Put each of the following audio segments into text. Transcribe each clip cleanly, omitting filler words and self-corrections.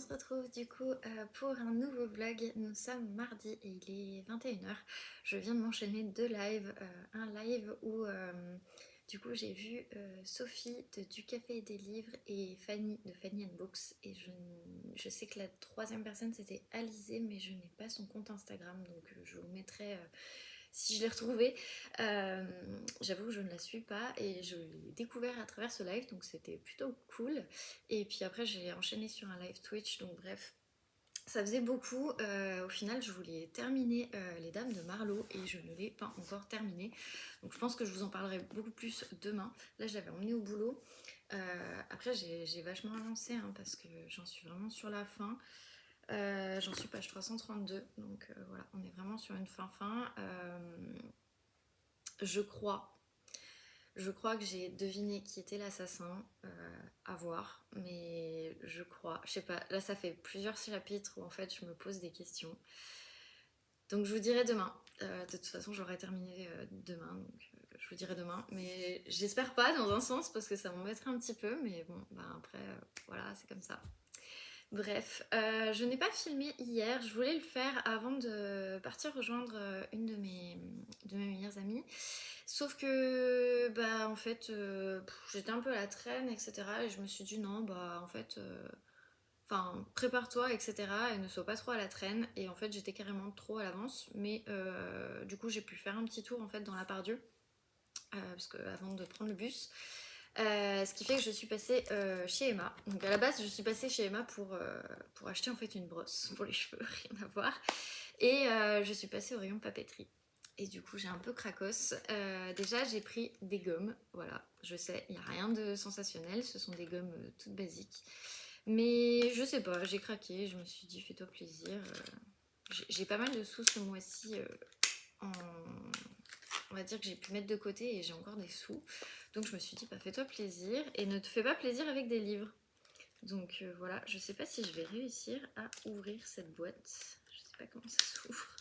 se retrouve du coup pour un nouveau vlog. Nous sommes mardi et il est 21h. Je viens de m'enchaîner deux lives. Un live où du coup j'ai vu Sophie de Du Café et des Livres et Fanny de Fanny and Books. Et je sais que la troisième personne c'était Alizé, mais je n'ai pas son compte Instagram, donc je vous mettrai si je l'ai retrouvée. J'avoue que je ne la suis pas et je l'ai découvert à travers ce live, donc c'était plutôt cool. Et puis après j'ai enchaîné sur un live Twitch, donc bref, ça faisait beaucoup. Au final je voulais terminer Les Dames de Marlowe et je ne l'ai pas encore terminé, donc je pense que je vous en parlerai beaucoup plus demain. Là je l'avais emmené au boulot. Après j'ai vachement avancé hein, parce que j'en suis vraiment sur la fin. J'en suis page 332, donc voilà, on est vraiment sur une fin. Je crois que j'ai deviné qui était l'assassin, à voir, mais je sais pas, là ça fait plusieurs chapitres où en fait je me pose des questions. Donc je vous dirai demain. De toute façon j'aurai terminé demain, donc je vous dirai demain. Mais j'espère pas dans un sens parce que ça m'embêterait un petit peu, mais bon, bah après, voilà, c'est comme ça. Bref, je n'ai pas filmé hier, je voulais le faire avant de partir rejoindre une de mes meilleures amies. Sauf que, bah en fait, j'étais un peu à la traîne, etc. Et je me suis dit non, bah en fait, enfin, prépare-toi, etc. Et ne sois pas trop à la traîne. Et en fait, j'étais carrément trop à l'avance. Mais du coup, j'ai pu faire un petit tour en fait dans la Pardieu. Parce que avant de prendre le bus. Ce qui fait que je suis passée chez Emma. Donc à la base, je suis passée chez Emma pour acheter en fait une brosse pour les cheveux, rien à voir. Et je suis passée au rayon papeterie. Et du coup, j'ai un peu cracos. Déjà, j'ai pris des gommes. Voilà, je sais, il n'y a rien de sensationnel. Ce sont des gommes toutes basiques. Mais je sais pas, j'ai craqué. Je me suis dit, fais-toi plaisir. J'ai pas mal de sous ce mois-ci en on va dire que j'ai pu mettre de côté et j'ai encore des sous. Donc je me suis dit, bah, fais-toi plaisir et ne te fais pas plaisir avec des livres. Donc voilà, je sais pas si je vais réussir à ouvrir cette boîte. Je sais pas comment ça s'ouvre.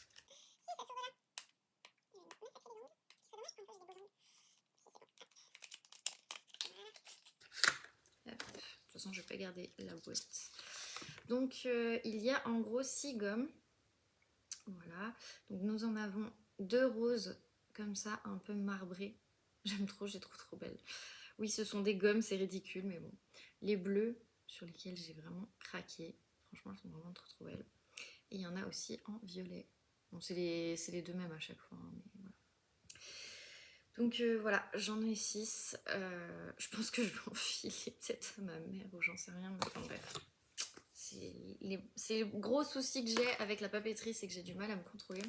De toute façon, je vais pas garder la boîte. Donc il y a en gros 6 gommes. Voilà. Donc nous en avons 2 roses comme ça, un peu marbrées. J'aime trop, j'ai trouve trop belle. Oui, ce sont des gommes, c'est ridicule, mais bon. Les bleus, sur lesquels j'ai vraiment craqué. Franchement, elles sont vraiment trop trop belles. Et il y en a aussi en violet. Bon, c'est les deux mêmes à chaque fois, hein, mais voilà. Donc voilà, j'en ai 6. Je pense que je vais en filer peut-être à ma mère ou j'en sais rien, mais enfin bref. C'est le gros souci que j'ai avec la papeterie, c'est que j'ai du mal à me contrôler.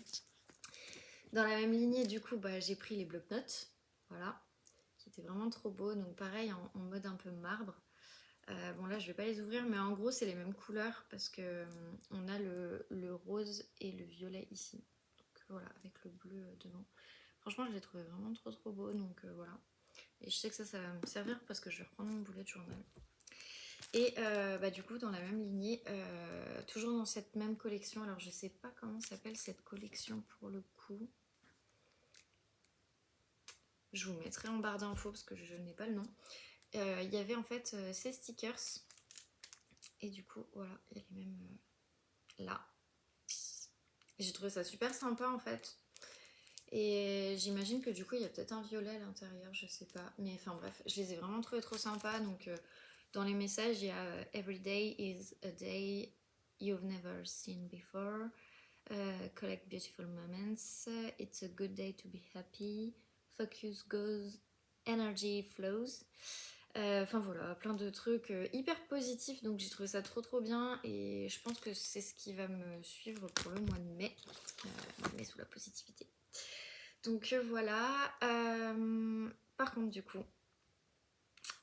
Dans la même lignée, du coup, bah, j'ai pris les bloc-notes. Voilà, qui étaient vraiment trop beaux. Donc pareil, en mode un peu marbre. Bon là je vais pas les ouvrir, mais en gros c'est les mêmes couleurs parce que on a le rose et le violet ici. Donc voilà, avec le bleu devant. Franchement je les trouvais vraiment trop trop beaux, donc voilà. Et je sais que ça va me servir parce que je vais reprendre mon bullet journal. Et bah, du coup dans la même lignée, toujours dans cette même collection, alors je sais pas comment s'appelle cette collection pour le coup. Je vous mettrai en barre d'infos parce que je n'ai pas le nom. Il y avait en fait ces stickers. Et du coup, voilà, il y a les mêmes là. Et j'ai trouvé ça super sympa en fait. Et j'imagine que du coup, il y a peut-être un violet à l'intérieur, je sais pas. Mais enfin bref, je les ai vraiment trouvés trop sympas. Donc dans les messages, il y a Every day is a day you've never seen before. Collect beautiful moments. It's a good day to be happy. Focus goes, energy flows. Enfin voilà, plein de trucs hyper positifs, donc j'ai trouvé ça trop trop bien et je pense que c'est ce qui va me suivre pour le mois de mai, mai sous la positivité. Donc voilà, par contre du coup,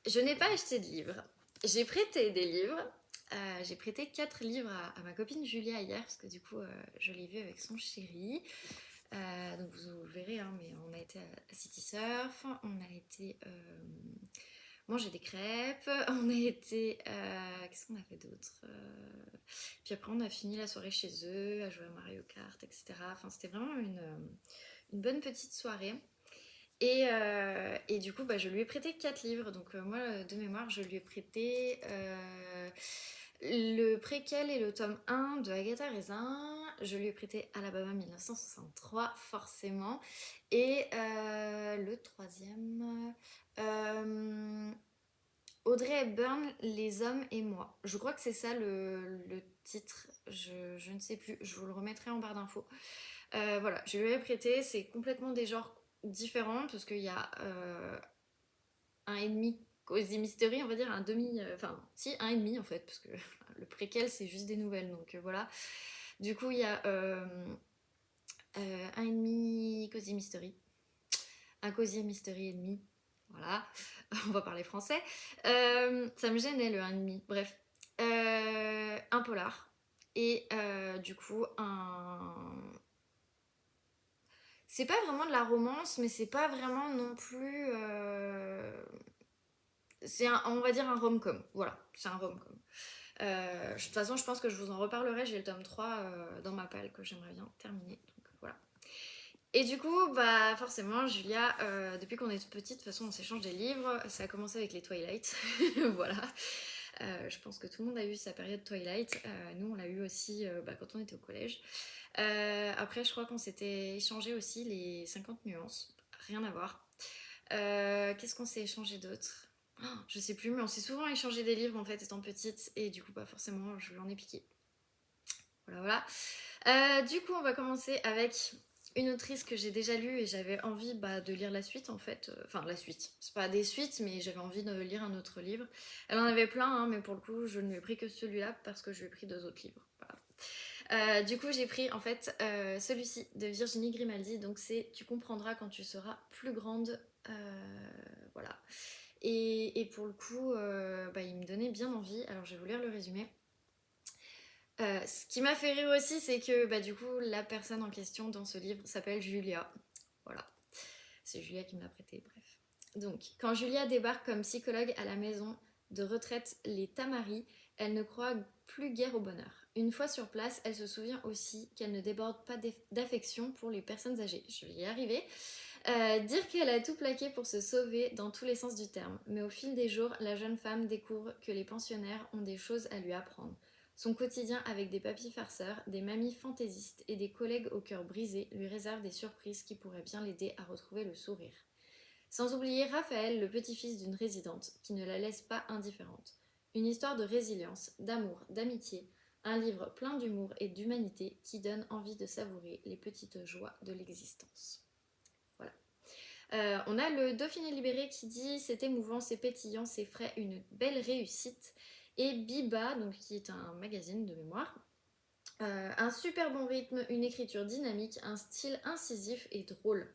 je n'ai pas acheté de livres, j'ai prêté des livres. J'ai prêté 4 livres à ma copine Julia hier parce que du coup je l'ai vue avec son chéri. Donc vous verrez, hein, mais on a été à City Surf, on a été manger des crêpes, on a été... qu'est-ce qu'on a fait d'autre Puis après on a fini la soirée chez eux, à jouer à Mario Kart, etc. Enfin c'était vraiment une bonne petite soirée. Et du coup bah, je lui ai prêté 4 livres, donc moi de mémoire je lui ai prêté le préquel et le tome 1 de Agatha Raisin, je lui ai prêté Alabama 1963, forcément. Et le troisième, Audrey Hepburn, Les hommes et moi. Je crois que c'est ça le titre, je ne sais plus, je vous le remettrai en barre d'infos. Voilà, je lui ai prêté, c'est complètement des genres différents, parce qu'il y a un et demi Cozy Mystery, on va dire, un demi, enfin, si, un et demi en fait, parce que le préquel c'est juste des nouvelles, donc voilà. Du coup, il y a un et demi Cozy Mystery, un Cozy Mystery et demi, voilà, on va parler français. Ça me gênait le un et demi, bref. Un polar, et du coup, c'est pas vraiment de la romance, mais c'est pas vraiment non plus. C'est on va dire un rom-com. Voilà, c'est un rom-com. De toute façon, je pense que je vous en reparlerai. J'ai le tome 3 dans ma palle que j'aimerais bien terminer. Donc voilà. Et du coup, bah forcément, Julia, depuis qu'on est petite, de toute façon, on s'échange des livres. Ça a commencé avec les Twilight. Voilà. Je pense que tout le monde a eu sa période Twilight. Nous, on l'a eu aussi quand on était au collège. Après, je crois qu'on s'était échangé aussi les 50 nuances. Rien à voir. Qu'est-ce qu'on s'est échangé d'autre? Oh, je sais plus, mais on s'est souvent échangé des livres en fait étant petite, et du coup, bah forcément, je lui en ai piqué. Voilà, voilà. Du coup, on va commencer avec une autrice que j'ai déjà lue et j'avais envie de lire la suite en fait. Enfin, la suite. C'est pas des suites, mais j'avais envie de lire un autre livre. Elle en avait plein, hein, mais pour le coup, je ne lui ai pris que celui-là parce que je lui ai pris 2 autres livres. Voilà. Du coup, j'ai pris en fait celui-ci de Virginie Grimaldi. Donc, c'est Tu comprendras quand tu seras plus grande. Voilà. Et pour le coup, il me donnait bien envie. Alors, je vais vous lire le résumé. Ce qui m'a fait rire aussi, c'est que du coup, la personne en question dans ce livre s'appelle Julia. Voilà. C'est Julia qui me l'a prêté, bref. Donc, quand Julia débarque comme psychologue à la maison de retraite Les Tamaris, elle ne croit plus guère au bonheur. Une fois sur place, elle se souvient aussi qu'elle ne déborde pas d'affection pour les personnes âgées. Je vais y arriver. Dire qu'elle a tout plaqué pour se sauver dans tous les sens du terme. Mais au fil des jours, la jeune femme découvre que les pensionnaires ont des choses à lui apprendre. Son quotidien avec des papys farceurs, des mamies fantaisistes et des collègues au cœur brisé lui réserve des surprises qui pourraient bien l'aider à retrouver le sourire. Sans oublier Raphaël, le petit-fils d'une résidente, qui ne la laisse pas indifférente. Une histoire de résilience, d'amour, d'amitié, un livre plein d'humour et d'humanité qui donne envie de savourer les petites joies de l'existence. On a le Dauphiné libéré qui dit c'est émouvant, c'est pétillant, c'est frais, une belle réussite. Et Biba, donc, qui est un magazine de mémoire. Un super bon rythme, une écriture dynamique, un style incisif et drôle.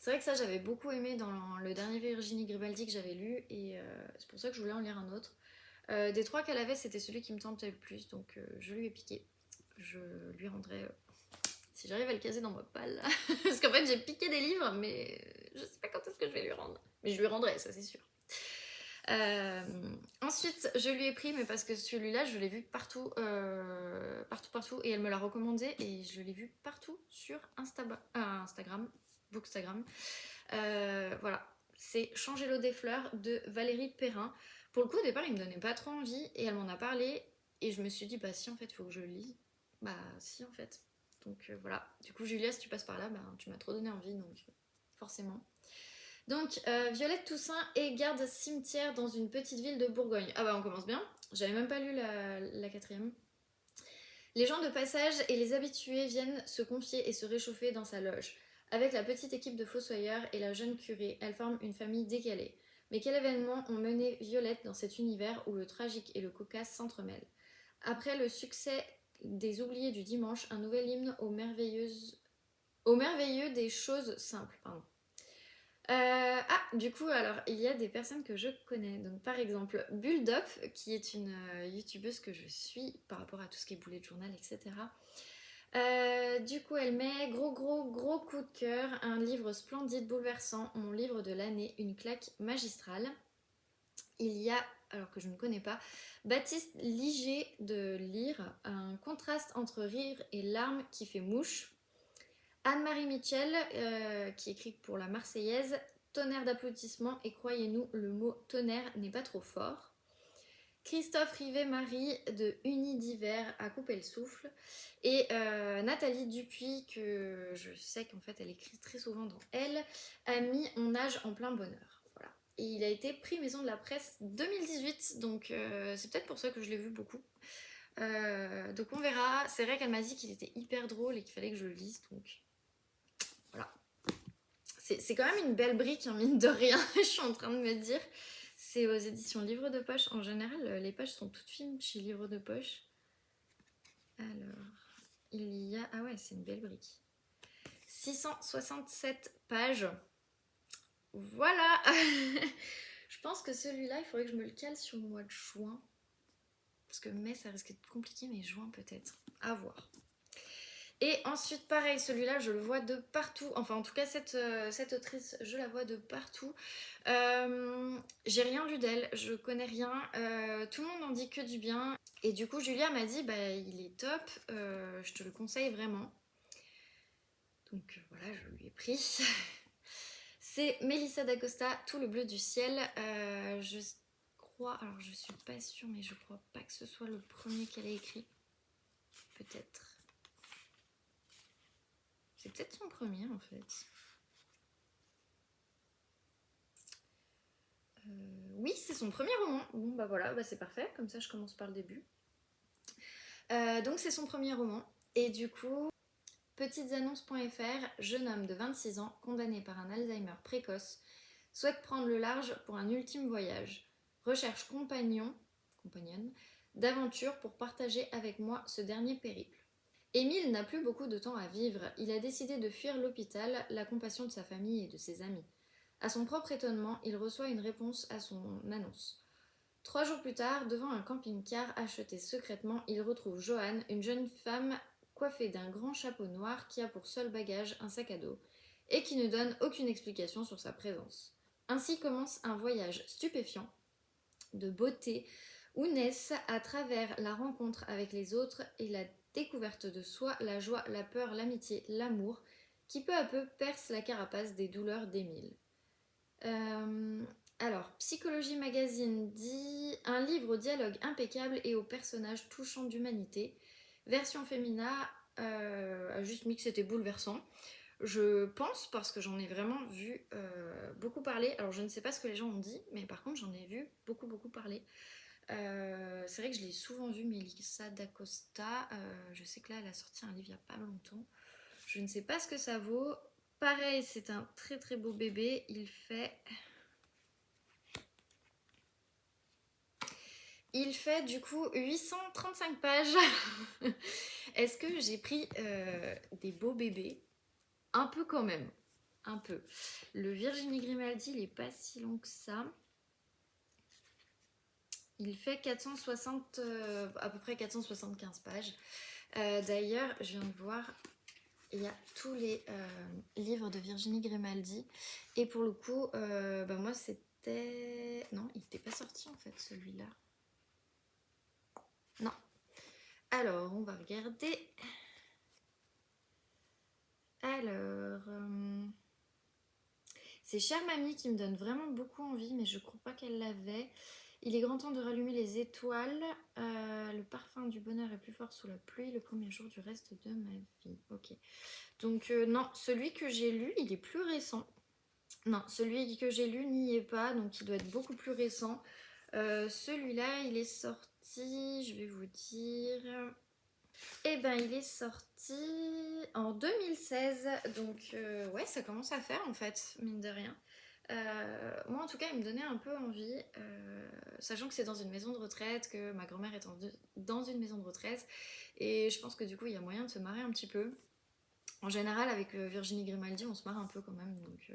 C'est vrai que ça j'avais beaucoup aimé dans le dernier Virginie Grimaldi que j'avais lu, et c'est pour ça que je voulais en lire un autre. Des 3 qu'elle avait, c'était celui qui me tentait le plus, donc je lui ai piqué. Je lui rendrai si j'arrive à le caser dans ma palle. Parce qu'en fait, j'ai piqué des livres, mais je sais pas quand est-ce que je vais lui rendre. Mais je lui rendrai, ça c'est sûr. Ensuite, je lui ai pris, mais parce que celui-là, je l'ai vu partout, partout, et elle me l'a recommandé, et je l'ai vu partout sur Instagram, Bookstagram. Voilà, c'est Changer l'eau des fleurs de Valérie Perrin. Pour le coup, au départ, il me donnait pas trop envie, et elle m'en a parlé, et je me suis dit, bah si, en fait, il faut que je le lise. Bah si, en fait. Donc voilà. Du coup, Julia, si tu passes par là, tu m'as trop donné envie, donc forcément. Donc, Violette Toussaint et garde cimetière dans une petite ville de Bourgogne. Ah bah on commence bien. J'avais même pas lu la 4e. Les gens de passage et les habitués viennent se confier et se réchauffer dans sa loge. Avec la petite équipe de fossoyeurs et la jeune curée, elle forme une famille décalée. Mais quels événements ont mené Violette dans cet univers où le tragique et le cocasse s'entremêlent? Après le succès des oubliés du dimanche, un nouvel hymne aux merveilleux des choses simples. Pardon. Du coup, alors, il y a des personnes que je connais. Donc, par exemple, Bulldop, qui est une youtubeuse que je suis par rapport à tout ce qui est bullet journal, etc. Du coup, elle met gros coup de cœur, un livre splendide, bouleversant, mon livre de l'année, une claque magistrale. Il y a, alors que je ne connais pas, Baptiste Liger de Lire, un contraste entre rire et larmes qui fait mouche. Anne-Marie Mitchell, qui écrit pour la Marseillaise, tonnerre d'applaudissements, et croyez-nous, le mot tonnerre n'est pas trop fort. Christophe Rivet-Marie de Uni d'hiver à couper le souffle et Nathalie Dupuis, que je sais qu'en fait elle écrit très souvent dans Elle, a mis On nage en plein bonheur. Voilà. Et il a été prix Maison de la Presse 2018, donc c'est peut-être pour ça que je l'ai vu beaucoup. Donc on verra. C'est vrai qu'elle m'a dit qu'il était hyper drôle et qu'il fallait que je le lise, donc voilà. C'est quand même une belle brique, hein, mine de rien, je suis en train de me dire. C'est aux éditions Livre de Poche. En général, les pages sont toutes fines chez Livre de Poche. Alors, il y a... Ah ouais, c'est une belle brique. 667 pages. Voilà. Je pense que celui-là, il faudrait que je me le cale sur le mois de juin. Parce que mai, ça risque d'être compliqué, mais juin peut-être. À voir. Et ensuite, pareil, celui-là, je le vois de partout. Enfin, en tout cas, cette autrice, je la vois de partout. J'ai rien lu d'elle, je connais rien. Tout le monde en dit que du bien. Et du coup, Julia m'a dit, bah, il est top, je te le conseille vraiment. Donc voilà, je lui ai pris. C'est Mélissa d'Acosta, Tout le bleu du ciel. Je crois, alors je suis pas sûre, mais je crois pas que ce soit le premier qu'elle ait écrit. Peut-être. C'est peut-être son premier en fait. Oui, c'est son premier roman. Bon bah voilà, bah c'est parfait, comme ça je commence par le début. Donc c'est son premier roman. Et du coup, petitesannonces.fr, jeune homme de 26 ans, condamné par un Alzheimer précoce, souhaite prendre le large pour un ultime voyage. Recherche compagnonne d'aventure pour partager avec moi ce dernier périple. Émile n'a plus beaucoup de temps à vivre, il a décidé de fuir l'hôpital, la compassion de sa famille et de ses amis. À son propre étonnement, il reçoit une réponse à son annonce. 3 jours plus tard, devant un camping-car acheté secrètement, il retrouve Joanne, une jeune femme coiffée d'un grand chapeau noir qui a pour seul bagage un sac à dos et qui ne donne aucune explication sur sa présence. Ainsi commence un voyage stupéfiant de beauté où naissent à travers la rencontre avec les autres et la découverte de soi, la joie, la peur, l'amitié, l'amour, qui peu à peu perce la carapace des douleurs d'Émile. Alors, Psychologie Magazine dit un livre au dialogue impeccable et aux personnages touchants d'humanité. Version féminin a juste mis que c'était bouleversant. Je pense parce que j'en ai vraiment vu beaucoup parler. Alors, je ne sais pas ce que les gens ont dit, mais par contre, j'en ai vu beaucoup parler. C'est vrai que je l'ai souvent vu, Mélissa d'Acosta. Je sais que là, elle a sorti un livre il n'y a pas longtemps. Je ne sais pas ce que ça vaut. Pareil, c'est un très beau bébé. Il fait du coup 835 pages. Est-ce que j'ai pris des beaux bébés? Un peu quand même. Un peu. Le Virginie Grimaldi, il n'est pas si long que ça. Il fait 460, à peu près 475 pages. D'ailleurs, je viens de voir, il y a tous les livres de Virginie Grimaldi. Et pour le coup, moi c'était... Non, il n'était pas sorti en fait celui-là. Non. Alors, on va regarder. Alors... C'est Chère Mamie qui me donne vraiment beaucoup envie, mais je crois pas qu'elle l'avait. Il est grand temps de rallumer les étoiles. Le parfum du bonheur est plus fort sous la pluie, le premier jour du reste de ma vie. Ok. Donc non, celui que j'ai lu, il est plus récent. Non, celui que j'ai lu n'y est pas, donc il doit être beaucoup plus récent. Celui-là, il est sorti, je vais vous dire... Eh ben, il est sorti en 2016, donc ouais, ça commence à faire en fait, mine de rien. Moi en tout cas, il me donnait un peu envie, sachant que c'est dans une maison de retraite, que ma grand-mère est dans une maison de retraite, et je pense que du coup, il y a moyen de se marrer un petit peu. En général, avec Virginie Grimaldi, on se marre un peu quand même, donc...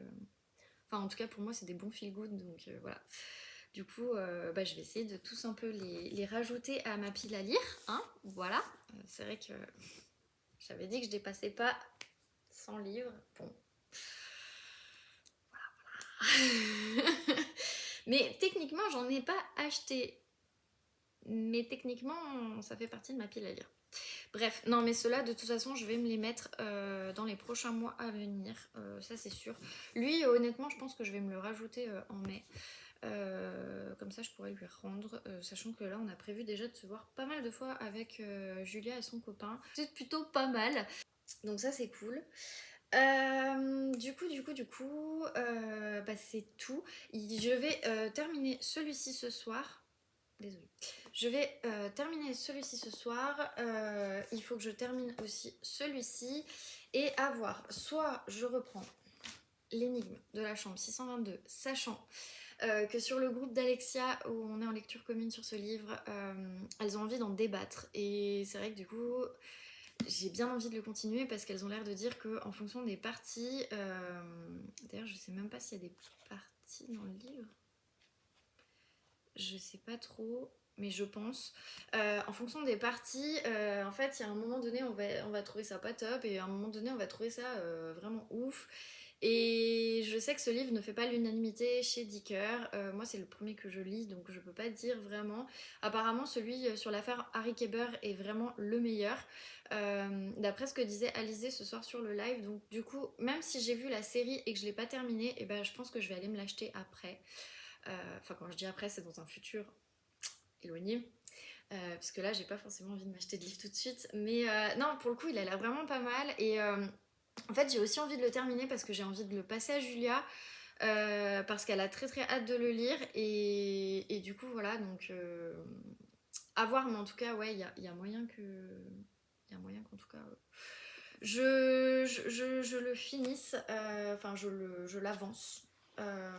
Enfin, en tout cas, pour moi, c'est des bons feel-good, donc voilà. Du coup, je vais essayer de tous un peu les rajouter à ma pile à lire, hein, voilà. C'est vrai que j'avais dit que je dépassais pas 100 livres. Bon. Voilà. Mais techniquement, j'en ai pas acheté. Mais techniquement, ça fait partie de ma pile à lire. Bref, non mais ceux-là de toute façon je vais me les mettre dans les prochains mois à venir, ça c'est sûr. Lui honnêtement je pense que je vais me le rajouter en mai. Comme ça je pourrais lui rendre, sachant que là on a prévu déjà de se voir pas mal de fois avec Julia et son copain. C'est plutôt pas mal, donc ça c'est cool. Bah, c'est tout. Je vais terminer celui-ci ce soir. Désolée. Je vais terminer celui-ci ce soir. Il faut que je termine aussi celui-ci. Et à voir, soit je reprends l'énigme de la chambre 622, sachant que sur le groupe d'Alexia, où on est en lecture commune sur ce livre, elles ont envie d'en débattre. Et c'est vrai que du coup, j'ai bien envie de le continuer parce qu'elles ont l'air de dire qu'en fonction des parties... D'ailleurs, je sais même pas s'il y a des parties dans le livre. Je sais pas trop, mais je pense. En fonction des parties, en fait, il y a un moment donné, on va trouver ça pas top, et à un moment donné, on va trouver ça vraiment ouf. Et je sais que ce livre ne fait pas l'unanimité chez Dicker. Moi, c'est le premier que je lis, donc je peux pas dire vraiment. Apparemment, celui sur l'affaire Harry Kéber est vraiment le meilleur. D'après ce que disait Alizé ce soir sur le live. Donc, du coup, même si j'ai vu la série et que je l'ai pas terminée, et ben, je pense que je vais aller me l'acheter après. Enfin, quand je dis après, c'est dans un futur éloigné. Parce que là, j'ai pas forcément envie de m'acheter de livre tout de suite. Mais non, pour le coup, il a l'air vraiment pas mal. Et en fait, j'ai aussi envie de le terminer parce que j'ai envie de le passer à Julia. Parce qu'elle a très très hâte de le lire. Et du coup, voilà. Donc, à voir. Mais en tout cas, ouais, il y a moyen que. Il y a moyen qu'en tout cas. Je le finisse. Enfin, je l'avance.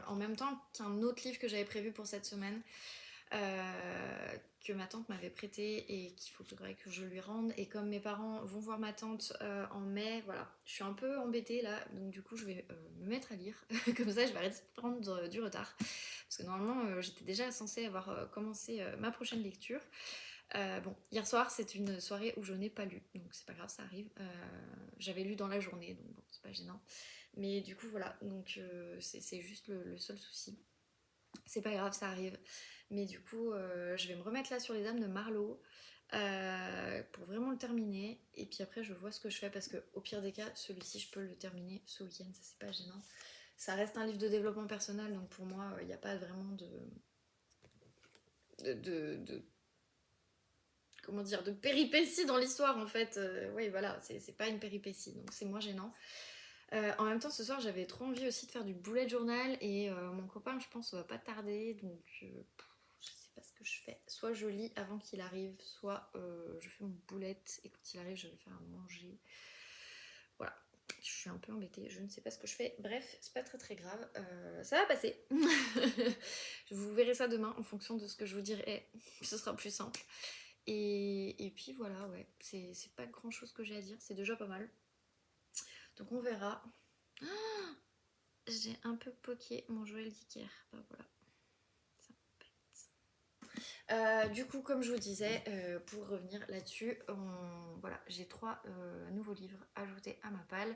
En même temps qu'un autre livre que j'avais prévu pour cette semaine. Que ma tante m'avait prêté et qu'il faudrait que je lui rende. Et comme mes parents vont voir ma tante en mai, voilà, je suis un peu embêtée là, donc du coup je vais me mettre à lire. Comme ça je vais arrêter de prendre du retard. Parce que normalement j'étais déjà censée avoir commencé ma prochaine lecture. Bon, hier soir c'est une soirée où je n'ai pas lu, donc c'est pas grave, ça arrive. J'avais lu dans la journée, donc bon, c'est pas gênant. Mais du coup voilà, donc c'est juste le seul souci. C'est pas grave, ça arrive. Mais du coup, je vais me remettre là sur les Dames de Marlowe pour vraiment le terminer. Et puis après, je vois ce que je fais parce que au pire des cas, celui-ci, je peux le terminer ce week-end. Ça, c'est pas gênant. Ça reste un livre de développement personnel, donc pour moi, il n'y a pas vraiment de comment dire, de péripéties dans l'histoire en fait. Oui, voilà, c'est pas une péripétie, donc c'est moins gênant. En même temps, ce soir, j'avais trop envie aussi de faire du bullet journal et mon copain, je pense, va pas tarder, donc je sais pas ce que je fais. Soit je lis avant qu'il arrive, soit je fais mon bullet et quand il arrive, je vais le faire à manger. Voilà, je suis un peu embêtée, je ne sais pas ce que je fais. Bref, c'est pas très très grave, ça va passer. Vous verrez ça demain en fonction de ce que je vous dirai, ce sera plus simple. Et puis voilà, ouais, c'est pas grand chose que j'ai à dire, c'est déjà pas mal. Donc on verra. J'ai un peu poqué mon Joël Dicker. Bah voilà. Ça pète. Du coup, comme je vous disais, pour revenir là-dessus, voilà, j'ai 3 nouveaux livres ajoutés à ma palle.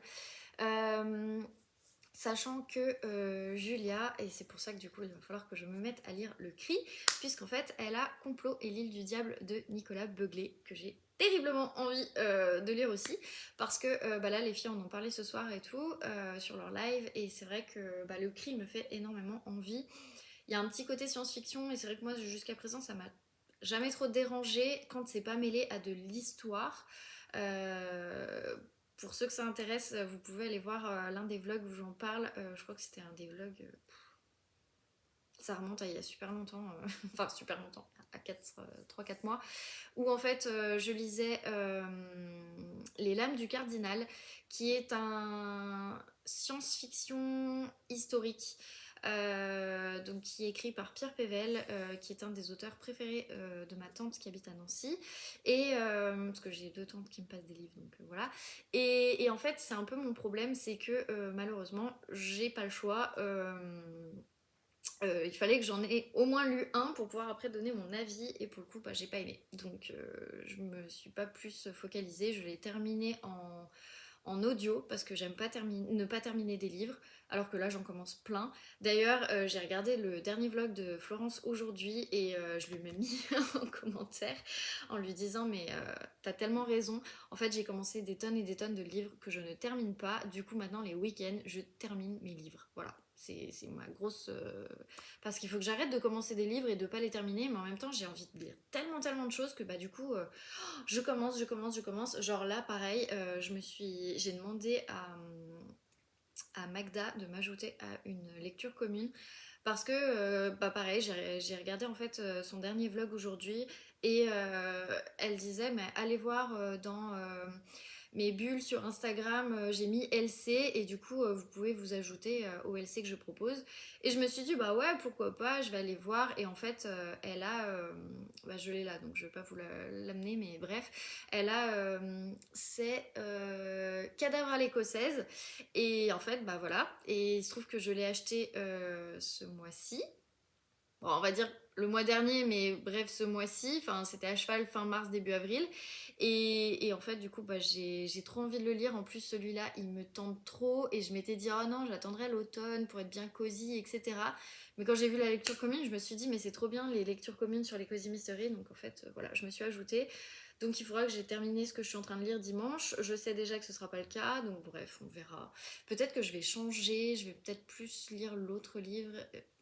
Sachant que Julia, et c'est pour ça que du coup il va falloir que je me mette à lire Le Cri, puisqu'en fait elle a Complot et l'île du diable de Nicolas Beuglé, que j'ai terriblement envie de lire aussi, parce que bah là les filles en ont parlé ce soir et tout, sur leur live, et c'est vrai que bah, Le Cri me fait énormément envie. Il y a un petit côté science-fiction, et c'est vrai que moi jusqu'à présent ça m'a jamais trop dérangé quand c'est pas mêlé à de l'histoire. Pour ceux que ça intéresse, vous pouvez aller voir l'un des vlogs où j'en parle. Je crois que c'était un des vlogs. Ça remonte à il y a super longtemps, enfin super longtemps, à 3-4 mois, où en fait je lisais Les Lames du Cardinal, qui est un science-fiction historique. Donc qui est écrit par Pierre Pével, qui est un des auteurs préférés de ma tante qui habite à Nancy, et parce que j'ai 2 tantes qui me passent des livres, donc voilà. Et en fait c'est un peu mon problème, c'est que malheureusement j'ai pas le choix. Il fallait que j'en ai au moins lu un pour pouvoir après donner mon avis, et pour le coup bah, j'ai pas aimé, donc je me suis pas plus focalisée. Je l'ai terminé en audio parce que j'aime pas ne pas terminer des livres, alors que là j'en commence plein. D'ailleurs, j'ai regardé le dernier vlog de Florence aujourd'hui et je lui ai même mis en commentaire en lui disant mais t'as tellement raison. En fait, j'ai commencé des tonnes et des tonnes de livres que je ne termine pas. Du coup, maintenant les week-ends, je termine mes livres. Voilà. C'est ma grosse... Parce qu'il faut que j'arrête de commencer des livres et de pas les terminer, mais en même temps j'ai envie de lire tellement tellement de choses que bah du coup je commence. Genre là pareil, j'ai demandé à Magda de m'ajouter à une lecture commune parce que bah pareil j'ai regardé en fait son dernier vlog aujourd'hui et elle disait mais allez voir dans mes bulles sur Instagram, j'ai mis LC et du coup vous pouvez vous ajouter au LC que je propose. Et je me suis dit bah ouais pourquoi pas, je vais aller voir et en fait elle a, bah, je l'ai là donc je vais pas vous l'amener mais bref, elle a c'est Cadavre à l'écossaise et en fait bah voilà et il se trouve que je l'ai acheté ce mois-ci. Bon, on va dire le mois dernier, mais bref, ce mois-ci, enfin, c'était à cheval fin mars, début avril. Et en fait, du coup, bah, j'ai trop envie de le lire. En plus, celui-là, il me tente trop. Et je m'étais dit, oh non, j'attendrai l'automne pour être bien cosy, etc. Mais quand j'ai vu la lecture commune, je me suis dit, mais c'est trop bien les lectures communes sur les Cozy Mystery. Donc en fait, voilà, je me suis ajoutée. Donc il faudra que j'ai terminé ce que je suis en train de lire dimanche. Je sais déjà que ce sera pas le cas. Donc bref, on verra. Peut-être que je vais changer. Je vais peut-être plus lire l'autre livre.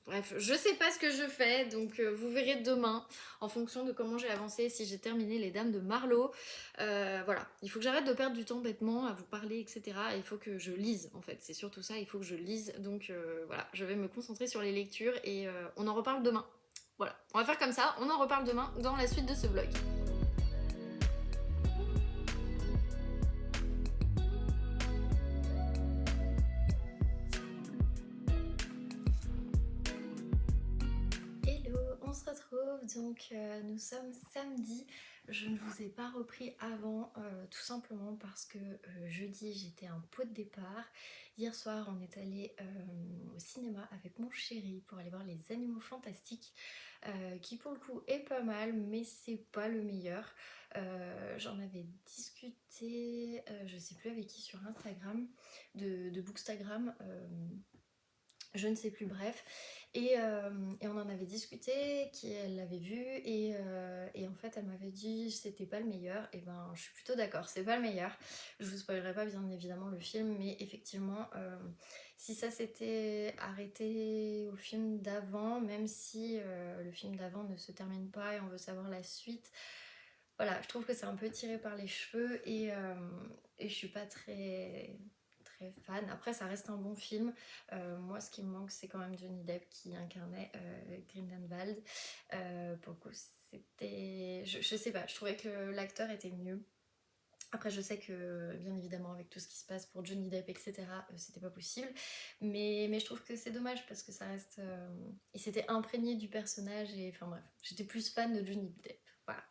Bref, je sais pas ce que je fais, donc vous verrez demain, en fonction de comment j'ai avancé, si j'ai terminé les Dames de Marlowe. Voilà, il faut que j'arrête de perdre du temps bêtement à vous parler, etc. Et il faut que je lise, en fait, c'est surtout ça, il faut que je lise. Donc voilà, je vais me concentrer sur les lectures et on en reparle demain. Voilà, on va faire comme ça, on en reparle demain dans la suite de ce vlog. Hello, on se retrouve, donc nous sommes samedi. Je ne vous ai pas repris avant, tout simplement parce que jeudi j'étais un pot de départ. Hier soir on est allé au cinéma avec mon chéri pour aller voir Les Animaux Fantastiques, qui pour le coup est pas mal, mais c'est pas le meilleur. J'en avais discuté, je sais plus avec qui sur Instagram, de Bookstagram. Je ne sais plus, bref. Et on en avait discuté, elle l'avait vu, et en fait elle m'avait dit c'était pas le meilleur. Et ben je suis plutôt d'accord, c'est pas le meilleur. Je vous spoilerai pas bien évidemment le film, mais effectivement, si ça s'était arrêté au film d'avant, même si le film d'avant ne se termine pas et on veut savoir la suite, voilà, je trouve que c'est un peu tiré par les cheveux et je suis pas très fan. Après, ça reste un bon film. Moi, ce qui me manque, c'est quand même Johnny Depp qui incarnait Grindelwald. Pour le coup, c'était... Je sais pas, je trouvais que l'acteur était mieux. Après, je sais que, bien évidemment, avec tout ce qui se passe pour Johnny Depp, etc., c'était pas possible. Mais je trouve que c'est dommage parce que ça reste... il s'était imprégné du personnage et... Enfin bref, j'étais plus fan de Johnny Depp. Voilà.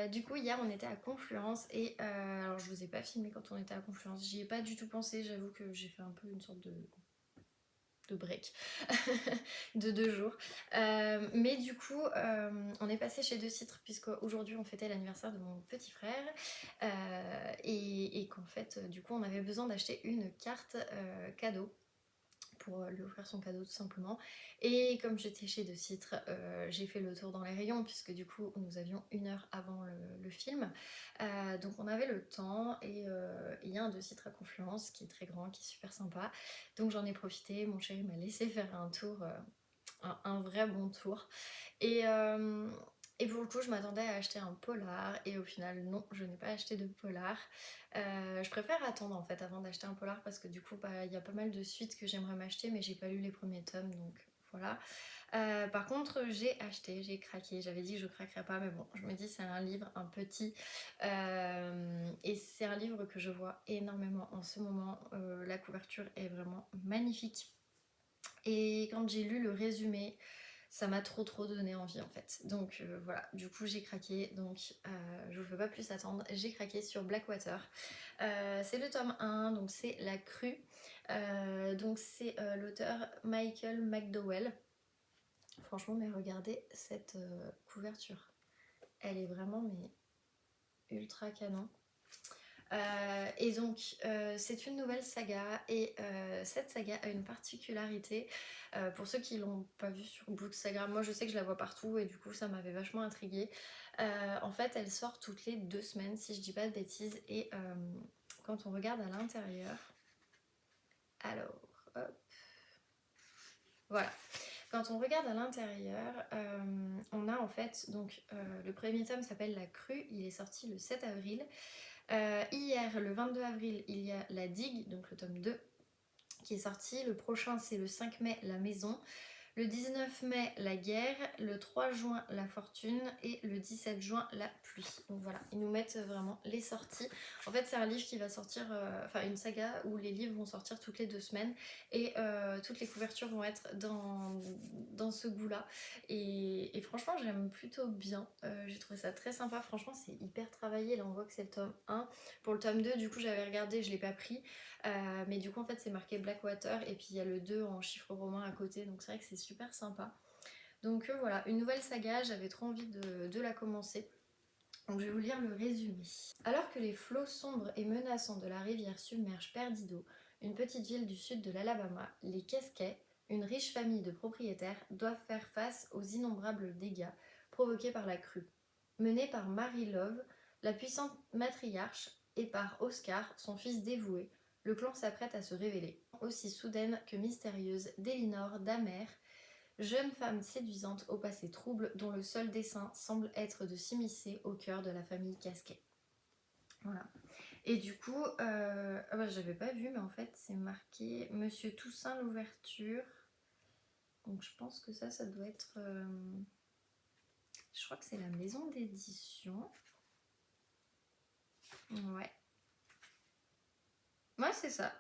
Du coup hier on était à Confluence et alors je vous ai pas filmé quand on était à Confluence, j'y ai pas du tout pensé, j'avoue que j'ai fait un peu une sorte de break de 2 jours. Mais du coup on est passé chez Deux Citres puisque aujourd'hui on fêtait l'anniversaire de mon petit frère et qu'en fait du coup on avait besoin d'acheter une carte cadeau pour lui offrir son cadeau tout simplement. Et comme j'étais chez Deux Citres, j'ai fait le tour dans les rayons puisque du coup nous avions 1 heure avant le film. Donc on avait le temps et il y a un Deux Citres à Confluence qui est très grand, qui est super sympa. Donc j'en ai profité, mon chéri m'a laissé faire un tour, un vrai bon tour. Et pour le coup, je m'attendais à acheter un polar et au final, non, je n'ai pas acheté de polar. Je préfère attendre en fait avant d'acheter un polar parce que du coup, bah, il y a pas mal de suites que j'aimerais m'acheter, mais j'ai pas lu les premiers tomes donc voilà. Par contre, j'ai craqué. J'avais dit que je craquerais pas, mais bon, je me dis c'est un livre un petit et c'est un livre que je vois énormément en ce moment. La couverture est vraiment magnifique. Et quand j'ai lu le résumé, ça m'a trop donné envie en fait. Donc voilà, du coup j'ai craqué, donc je vous fais pas plus attendre, j'ai craqué sur Blackwater. C'est le tome 1, donc c'est La Crue. Donc c'est l'auteur Michael McDowell. Franchement, mais regardez cette couverture. Elle est vraiment mais ultra canon. Et donc c'est une nouvelle saga et cette saga a une particularité. Pour ceux qui l'ont pas vue sur Bookstagram, moi je sais que je la vois partout et du coup ça m'avait vachement intriguée. En fait elle sort toutes les 2 semaines si je dis pas de bêtises et quand on regarde à l'intérieur, alors hop, voilà. Quand on regarde à l'intérieur, on a en fait, donc le premier tome s'appelle La Crue, il est sorti le 7 avril. Hier, le 22 avril, il y a La Digue, donc le tome 2, qui est sorti. Le prochain, c'est le 5 mai, La Maison. Le 19 mai, La Guerre. Le 3 juin, La Fortune. Et le 17 juin, La Pluie. Donc voilà, ils nous mettent vraiment les sorties. En fait, c'est un livre qui va sortir, enfin une saga où les livres vont sortir toutes les 2 semaines. Et toutes les couvertures vont être dans ce goût-là. Et franchement, j'aime plutôt bien. J'ai trouvé ça très sympa. Franchement, c'est hyper travaillé. Là, on voit que c'est le tome 1. Pour le tome 2, du coup, j'avais regardé, je ne l'ai pas pris. Mais du coup en fait c'est marqué Blackwater et puis il y a le 2 en chiffres romains à côté, donc c'est vrai que c'est super sympa. Donc voilà, une nouvelle saga, j'avais trop envie de la commencer. Donc je vais vous lire le résumé. Alors que les flots sombres et menaçants de la rivière submergent Perdido, une petite ville du sud de l'Alabama, les Casquets, une riche famille de propriétaires, doivent faire face aux innombrables dégâts provoqués par la crue. Menée par Mary Love, la puissante matriarche, et par Oscar, son fils dévoué, le clan s'apprête à se révéler. Aussi soudaine que mystérieuse, d'Elinor Damer, jeune femme séduisante au passé trouble dont le seul dessein semble être de s'immiscer au cœur de la famille Casquet. Voilà. Et du coup, ah bah, j'avais pas vu, mais en fait c'est marqué Monsieur Toussaint l'ouverture. Donc je pense que ça doit être... je crois que c'est la maison d'édition. Ouais. Ouais, c'est ça.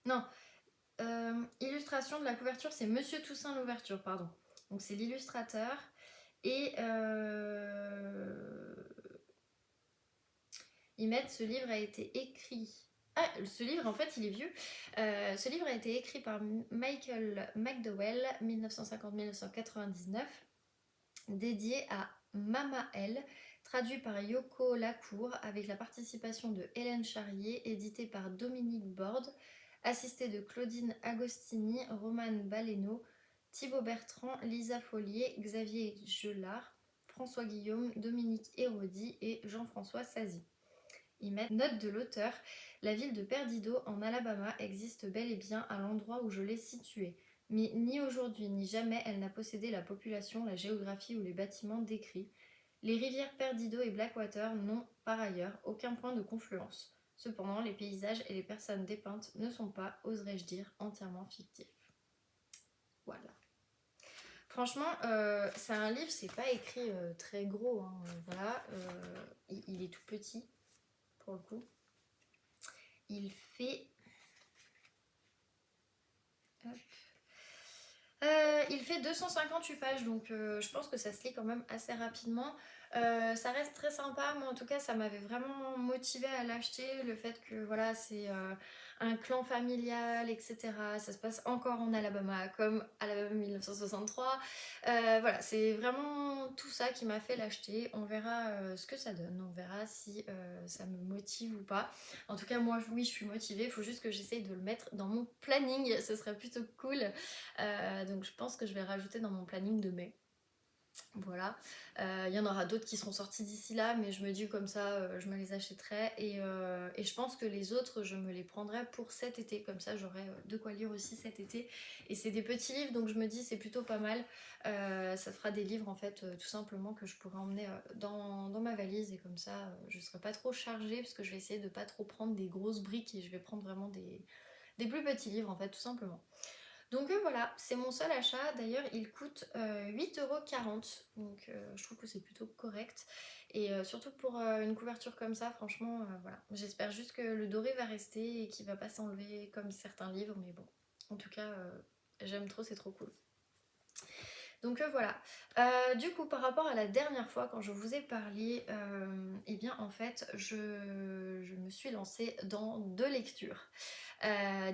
Non. Illustration de la couverture, c'est Monsieur Toussaint l'ouverture, pardon. Donc c'est l'illustrateur. Et ils mettent ce livre a été écrit. Ah, ce livre en fait il est vieux. Ce livre a été écrit par Michael McDowell, 1950-1999, dédié à Mama L, traduit par Yoko Lacour, avec la participation de Hélène Charrier, édité par Dominique Borde, assisté de Claudine Agostini, Romane Baleno, Thibaut Bertrand, Lisa Follier, Xavier Gelard, François Guillaume, Dominique Hérodi et Jean-François Sazy. Ils mettent note de l'auteur, la ville de Perdido en Alabama existe bel et bien à l'endroit où je l'ai située. Mais ni aujourd'hui ni jamais elle n'a possédé la population, la géographie ou les bâtiments décrits. Les rivières Perdido et Blackwater n'ont, par ailleurs, aucun point de confluence. Cependant, les paysages et les personnes dépeintes ne sont pas, oserais-je dire, entièrement fictifs. Voilà. Franchement, c'est un livre, c'est pas écrit très gros, hein, voilà. Il est tout petit, pour le coup. Il fait... il fait 258 pages, donc je pense que ça se lit quand même assez rapidement. Ça reste très sympa, moi en tout cas ça m'avait vraiment motivée à l'acheter, le fait que voilà c'est un clan familial, etc. Ça se passe encore en Alabama, comme Alabama 1963. Voilà, c'est vraiment tout ça qui m'a fait l'acheter. On verra ce que ça donne, on verra si ça me motive ou pas. En tout cas moi oui je suis motivée, il faut juste que j'essaye de le mettre dans mon planning, ce serait plutôt cool. Donc je pense que je vais le rajouter dans mon planning de mai. Voilà, il y en aura d'autres qui seront sortis d'ici là, mais je me dis comme ça, je me les achèterai et je pense que les autres, je me les prendrai pour cet été, comme ça j'aurai de quoi lire aussi cet été. Et c'est des petits livres, donc je me dis c'est plutôt pas mal. Ça fera des livres en fait, tout simplement que je pourrais emmener dans ma valise et comme ça, je serai pas trop chargée parce que je vais essayer de pas trop prendre des grosses briques et je vais prendre vraiment des plus petits livres en fait, tout simplement. Donc voilà, c'est mon seul achat. D'ailleurs, il coûte 8,40 €. Donc je trouve que c'est plutôt correct. Et surtout pour une couverture comme ça, franchement, voilà. J'espère juste que le doré va rester et qu'il va pas s'enlever comme certains livres. Mais bon, en tout cas, j'aime trop, c'est trop cool. Donc voilà. Du coup, par rapport à la dernière fois, quand je vous ai parlé, eh bien en fait, je me suis lancée dans 2 lectures.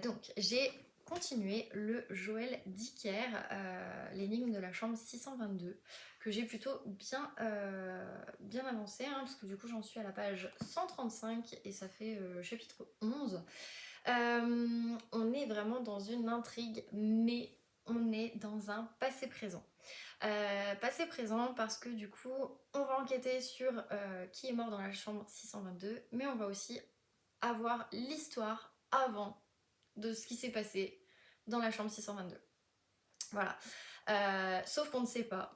Donc j'ai continuer le Joël Dicker, l'énigme de la chambre 622, que j'ai plutôt bien avancé, hein, parce que du coup j'en suis à la page 135 et ça fait chapitre 11. On est vraiment dans une intrigue, mais on est dans un passé-présent. Passé-présent parce que du coup, on va enquêter sur qui est mort dans la chambre 622, mais on va aussi avoir l'histoire avant de ce qui s'est passé dans la chambre 622. Voilà. Sauf qu'on ne sait pas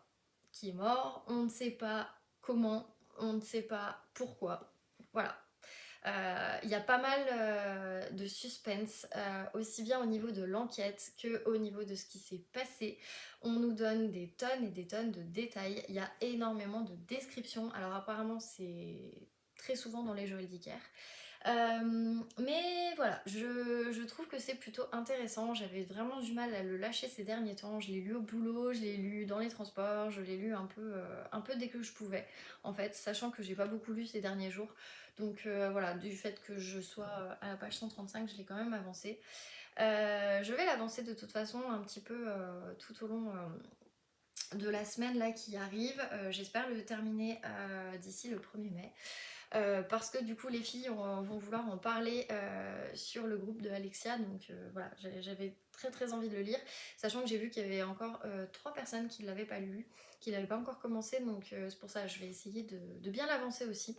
qui est mort, on ne sait pas comment, on ne sait pas pourquoi. Voilà. Il y a pas mal de suspense, aussi bien au niveau de l'enquête que au niveau de ce qui s'est passé. On nous donne des tonnes et des tonnes de détails. Il y a énormément de descriptions. Alors apparemment c'est très souvent dans les Joël Dicker. Mais voilà, je trouve que c'est plutôt intéressant. J'avais vraiment du mal à le lâcher ces derniers temps. Je l'ai lu au boulot, je l'ai lu dans les transports, je l'ai lu un peu dès que je pouvais, en fait, sachant que j'ai pas beaucoup lu ces derniers jours. Donc voilà, du fait que je sois à la page 135, je l'ai quand même avancé. Je vais l'avancer de toute façon un petit peu tout au long de la semaine là qui arrive. J'espère le terminer d'ici le 1er mai. Parce que du coup les filles vont vouloir en parler sur le groupe de Alexia, donc voilà, j'avais très très envie de le lire, sachant que j'ai vu qu'il y avait encore 3 personnes qui ne l'avaient pas lu, qui n'avaient pas encore commencé, donc c'est pour ça que je vais essayer de bien l'avancer aussi.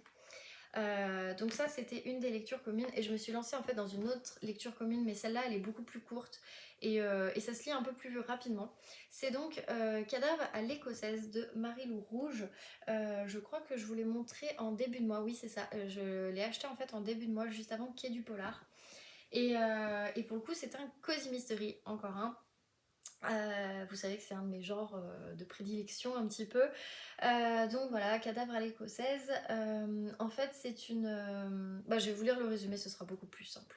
Donc ça c'était une des lectures communes et je me suis lancée en fait dans une autre lecture commune, mais celle-là elle est beaucoup plus courte et ça se lit un peu plus rapidement. C'est donc Cadavre à l'écossaise de Marie-Lou Rouge. Je crois que je vous l'ai montré en début de mois, oui c'est ça, je l'ai acheté en fait en début de mois juste avant Quai du Polar et pour le coup c'est un cozy mystery, encore un. Vous savez que c'est un de mes genres de prédilection un petit peu. Donc voilà, Cadavre à l'écossaise. En fait, c'est une. Je vais vous lire le résumé, ce sera beaucoup plus simple.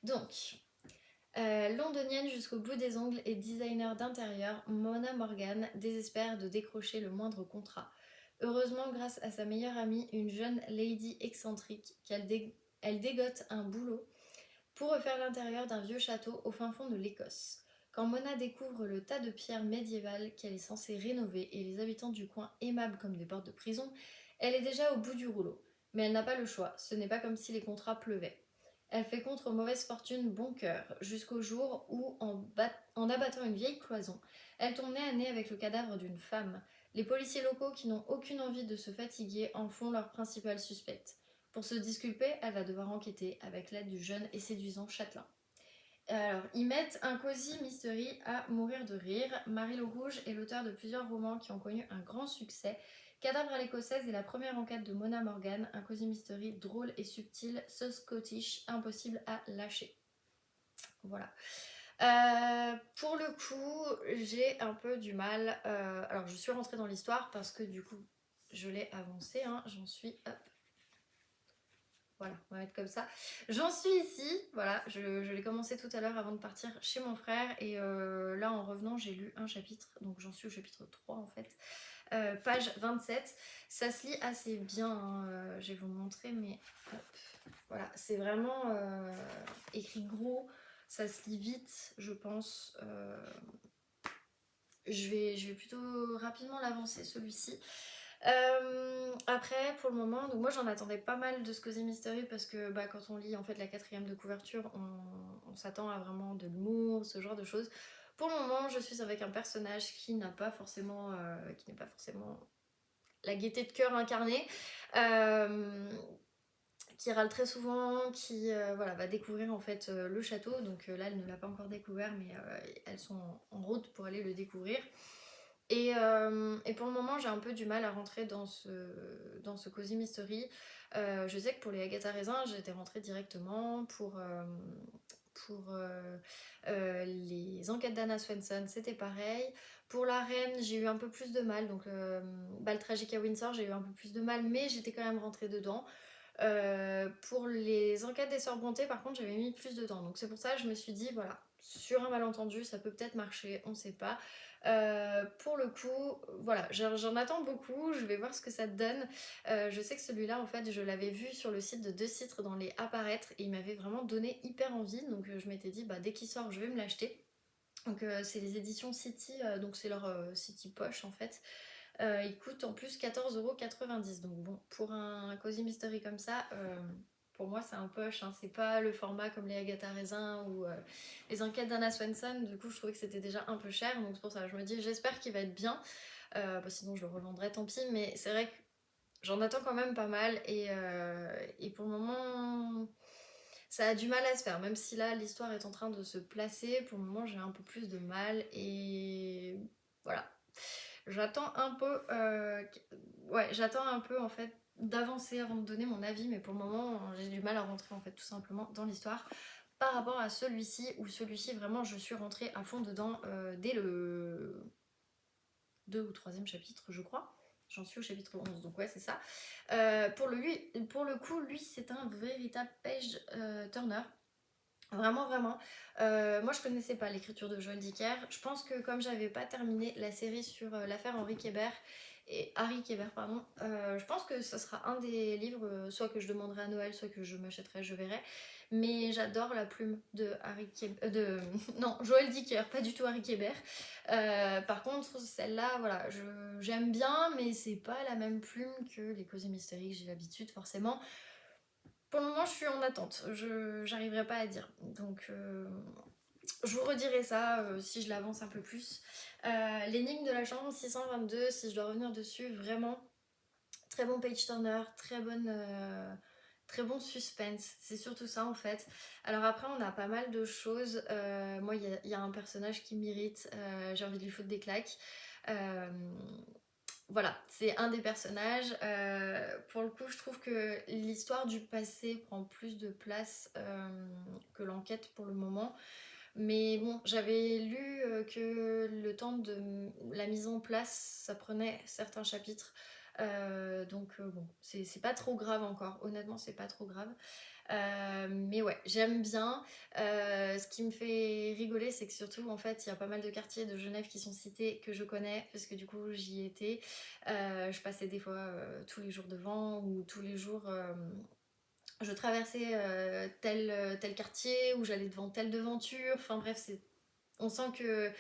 Donc, londonienne jusqu'au bout des ongles et designer d'intérieur, Mona Morgan désespère de décrocher le moindre contrat. Heureusement, grâce à sa meilleure amie, une jeune lady excentrique, elle dégote un boulot pour refaire l'intérieur d'un vieux château au fin fond de l'Écosse. Quand Mona découvre le tas de pierres médiévales qu'elle est censée rénover et les habitants du coin aimables comme des portes de prison, elle est déjà au bout du rouleau. Mais elle n'a pas le choix, ce n'est pas comme si les contrats pleuvaient. Elle fait contre mauvaise fortune bon cœur, jusqu'au jour où, en abattant une vieille cloison, elle tombe nez à nez avec le cadavre d'une femme. Les policiers locaux, qui n'ont aucune envie de se fatiguer, en font leur principale suspecte. Pour se disculper, elle va devoir enquêter avec l'aide du jeune et séduisant châtelain. Alors, ils mettent un cosy mystery à mourir de rire. Marie-Lou Rouge est l'auteur de plusieurs romans qui ont connu un grand succès. Cadavre à l'écossaise est la première enquête de Mona Morgan, un cosy mystery drôle et subtil, so Scottish, impossible à lâcher. Voilà. Pour le coup, j'ai un peu du mal. Alors, je suis rentrée dans l'histoire parce que du coup, je l'ai avancé. Hein, j'en suis. Hop. Voilà, on va mettre comme ça. J'en suis ici, voilà, je l'ai commencé tout à l'heure avant de partir chez mon frère et là en revenant j'ai lu un chapitre, donc j'en suis au chapitre 3 en fait, page 27. Ça se lit assez bien, hein, je vais vous montrer, mais hop, voilà, c'est vraiment écrit gros, ça se lit vite, je pense. Je vais plutôt rapidement l'avancer celui-ci. Après, pour le moment, donc moi j'en attendais pas mal de ce Cozy Mystery parce que quand on lit en fait la 4e de couverture, on s'attend à vraiment de l'humour, ce genre de choses. Pour le moment, je suis avec un personnage qui n'est pas forcément la gaieté de cœur incarnée, qui râle très souvent, qui va découvrir en fait le château. Donc là, elle ne l'a pas encore découvert, mais elles sont en route pour aller le découvrir. Et pour le moment, j'ai un peu du mal à rentrer dans ce Cozy Mystery. Je sais que pour les Agatha Raisin, j'étais rentrée directement. Pour les enquêtes d'Anna Swenson, c'était pareil. Pour la Reine, j'ai eu un peu plus de mal. Donc, Bal Tragique à Windsor, j'ai eu un peu plus de mal, mais j'étais quand même rentrée dedans. Pour les enquêtes des sœurs Brontë, par contre, j'avais mis plus de temps. Donc c'est pour ça que je me suis dit, voilà, sur un malentendu, ça peut peut-être marcher, on sait pas. Pour le coup, voilà, j'en attends beaucoup, je vais voir ce que ça donne. Je sais que celui-là, en fait, je l'avais vu sur le site de Deux Citres dans les apparaître et il m'avait vraiment donné hyper envie. Donc je m'étais dit, bah, dès qu'il sort, je vais me l'acheter. Donc c'est les éditions City, donc c'est leur City Poche en fait. Il coûte en plus 14,90 €. Donc bon, pour un Cozy Mystery comme ça, pour moi c'est un poche, hein. C'est pas le format comme les Agatha Raisin ou les enquêtes d'Anna Swenson. Du coup je trouvais que c'était déjà un peu cher, donc c'est pour ça que je me dis j'espère qu'il va être bien. Bah, sinon je le revendrai, tant pis, mais c'est vrai que j'en attends quand même pas mal et pour le moment ça a du mal à se faire, même si là l'histoire est en train de se placer, pour le moment j'ai un peu plus de mal et voilà. J'attends un peu, ouais, j'attends un peu en fait d'avancer avant de donner mon avis, mais pour le moment j'ai du mal à rentrer en fait tout simplement dans l'histoire par rapport à celui-ci, où celui-ci vraiment je suis rentrée à fond dedans dès le 2 ou troisième chapitre je crois. J'en suis au chapitre 11, donc ouais c'est ça. Pour le coup, lui c'est un véritable page turner. Vraiment, vraiment. Moi, je connaissais pas l'écriture de Joël Dicker. Je pense que comme j'avais pas terminé la série sur l'affaire Henri Kébert et Harry Kébert, pardon, je pense que ce sera un des livres, soit que je demanderai à Noël, soit que je m'achèterai, je verrai. Mais j'adore la plume de Harry Kébert, non, Joël Dicker, pas du tout Harry Kébert. Par contre, celle-là, voilà, j'aime bien, mais c'est pas la même plume que les Cozy Mystery que j'ai l'habitude, forcément. Pour le moment, je suis en attente. Je j'arriverai pas à dire. Donc, je vous redirai ça si je l'avance un peu plus. L'énigme de la chambre 622, si je dois revenir dessus, vraiment très bon page turner, très bon suspense. C'est surtout ça en fait. Alors après, on a pas mal de choses. Moi, il y a un personnage qui m'irrite. J'ai envie de lui foutre des claques. Euh, voilà, c'est un des personnages. Pour le coup, je trouve que l'histoire du passé prend plus de place que l'enquête pour le moment. Mais bon, j'avais lu que le temps de la mise en place, ça prenait certains chapitres. Donc bon, c'est pas trop grave encore. Honnêtement, c'est pas trop grave. Mais ouais, j'aime bien. Ce qui me fait rigoler, c'est que surtout, en fait, il y a pas mal de quartiers de Genève qui sont cités que je connais, parce que du coup, j'y étais. Je passais des fois tous les jours devant, ou tous les jours, je traversais tel quartier, ou j'allais devant telle devanture. Enfin bref, on sent que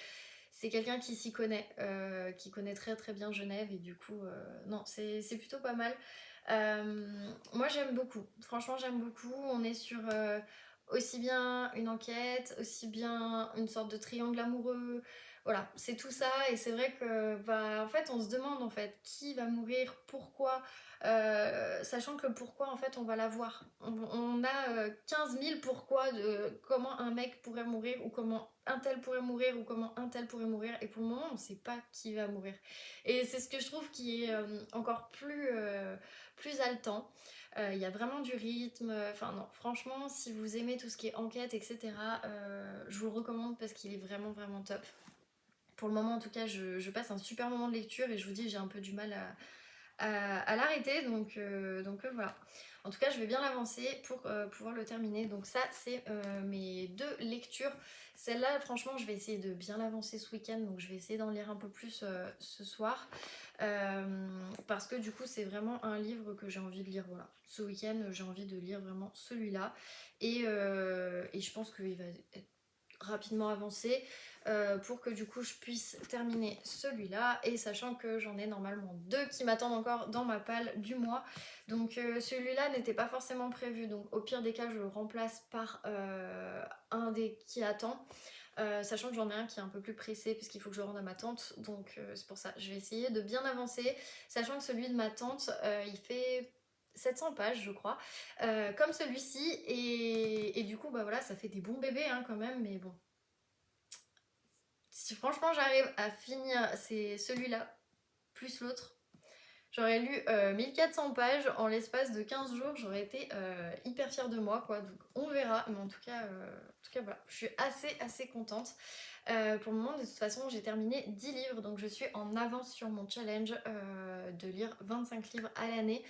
c'est quelqu'un qui s'y connaît, qui connaît très très bien Genève, et du coup, non, c'est plutôt pas mal. Moi j'aime beaucoup, franchement j'aime beaucoup. On est sur aussi bien une enquête, aussi bien une sorte de triangle amoureux. Voilà, c'est tout ça, et c'est vrai que bah, en fait on se demande en fait qui va mourir, pourquoi, sachant que le pourquoi en fait on va l'avoir. On a 15 000 pourquoi de comment un mec pourrait mourir, ou comment un tel pourrait mourir, ou comment un tel pourrait mourir, et pour le moment on sait pas qui va mourir. Et c'est ce que je trouve qui est encore plus haletant. Il y a vraiment du rythme. Enfin non, franchement, si vous aimez tout ce qui est enquête, etc., je vous le recommande parce qu'il est vraiment vraiment top. Pour le moment, en tout cas, je passe un super moment de lecture, et je vous dis, j'ai un peu du mal à l'arrêter. Donc voilà. En tout cas, je vais bien l'avancer pour pouvoir le terminer. Donc ça, c'est mes deux lectures. Celle-là, franchement, je vais essayer de bien l'avancer ce week-end. Donc je vais essayer d'en lire un peu plus ce soir. Parce que du coup, c'est vraiment un livre que j'ai envie de lire. Voilà. Ce week-end, j'ai envie de lire vraiment celui-là. Et je pense qu'il va être rapidement avancé pour que du coup je puisse terminer celui-là, et sachant que j'en ai normalement deux qui m'attendent encore dans ma palle du mois. Donc celui-là n'était pas forcément prévu, donc au pire des cas je le remplace par un des qui attend. Sachant que j'en ai un qui est un peu plus pressé puisqu'il faut que je le rende à ma tante, donc c'est pour ça je vais essayer de bien avancer, sachant que celui de ma tante il fait 700 pages je crois, comme celui-ci, et du coup bah voilà, ça fait des bons bébés hein, quand même, mais bon, si franchement j'arrive à finir, c'est celui-là plus l'autre, j'aurais lu 1400 pages en l'espace de 15 jours, j'aurais été hyper fière de moi quoi, donc on verra, mais en tout cas tout cas voilà, je suis assez contente. Pour le moment, de toute façon, j'ai terminé 10 livres, donc je suis en avance sur mon challenge de lire 25 livres à l'année.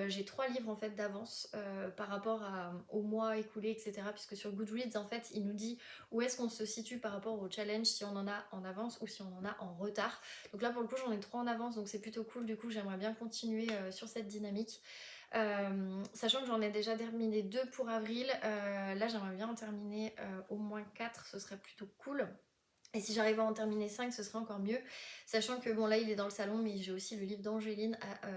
J'ai 3 livres en fait d'avance par rapport au mois écoulé, etc. Puisque sur Goodreads, en fait, il nous dit où est-ce qu'on se situe par rapport au challenge, si on en a en avance ou si on en a en retard. Donc là, pour le coup, j'en ai 3 en avance, donc c'est plutôt cool. Du coup, j'aimerais bien continuer sur cette dynamique. Sachant que j'en ai déjà terminé 2 pour avril, là j'aimerais bien en terminer au moins 4, ce serait plutôt cool. Et si j'arrive à en terminer 5, ce serait encore mieux. Sachant que bon là il est dans le salon, mais j'ai aussi le livre d'Angéline à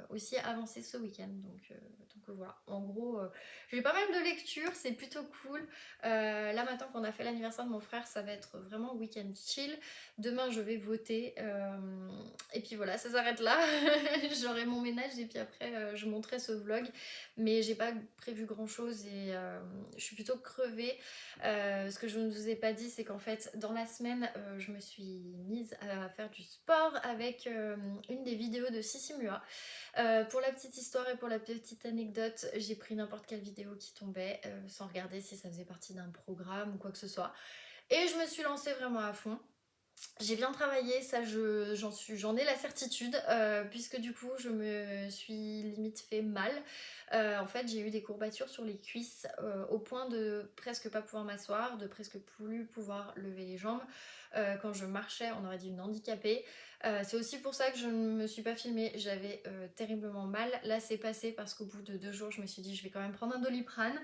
aussi avancé ce week-end. Donc voilà, en gros j'ai pas mal de lectures, c'est plutôt cool. Là maintenant qu'on a fait l'anniversaire de mon frère, ça va être vraiment week-end chill. Demain je vais voter. Et puis voilà, ça s'arrête là. J'aurai mon ménage et puis après je monterai ce vlog. Mais j'ai pas prévu grand chose et je suis plutôt crevée. Ce que je ne vous ai pas dit, c'est qu'en fait, dans la semaine, je me suis mise à faire du sport avec une des vidéos de Sissi Mua. Pour la petite histoire et pour la petite anecdote, j'ai pris n'importe quelle vidéo qui tombait, sans regarder si ça faisait partie d'un programme ou quoi que ce soit. Et je me suis lancée vraiment à fond. J'ai bien travaillé, ça j'en ai la certitude, puisque du coup je me suis limite fait mal. En fait j'ai eu des courbatures sur les cuisses au point de presque pas pouvoir m'asseoir, de presque plus pouvoir lever les jambes. Quand je marchais, on aurait dit une handicapée. C'est aussi pour ça que je ne me suis pas filmée, j'avais terriblement mal. Là c'est passé parce qu'au bout de 2 jours je me suis dit je vais quand même prendre un Doliprane.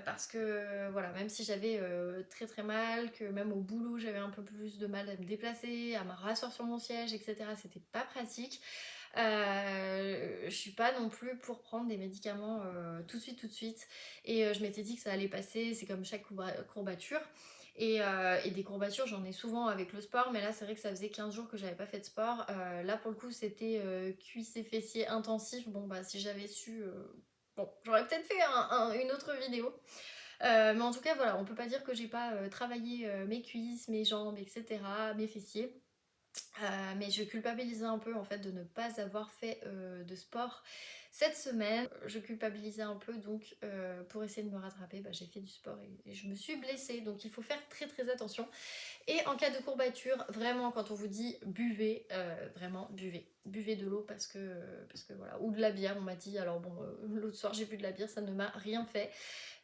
Parce que voilà, même si j'avais très mal, que même au boulot j'avais un peu plus de mal à me déplacer, à me rasseoir sur mon siège, etc. C'était pas pratique. Je suis pas non plus pour prendre des médicaments tout de suite. Et je m'étais dit que ça allait passer, c'est comme chaque courbature. Et des courbatures, j'en ai souvent avec le sport, mais là c'est vrai que ça faisait 15 jours que j'avais pas fait de sport. Là pour le coup c'était cuisses et fessiers intensifs. Bon bah si j'avais su, bon j'aurais peut-être fait une autre vidéo. Mais en tout cas voilà, on peut pas dire que j'ai pas travaillé mes cuisses, mes jambes, etc., mes fessiers. Mais je culpabilisais un peu en fait de ne pas avoir fait de sport cette semaine. Je culpabilisais un peu donc pour essayer de me rattraper, bah, j'ai fait du sport et je me suis blessée. Donc il faut faire très attention. Et en cas de courbature, vraiment quand on vous dit buvez, vraiment buvez. Buvez de l'eau parce que voilà, ou de la bière on m'a dit. Alors bon, l'autre soir j'ai bu de la bière, ça ne m'a rien fait.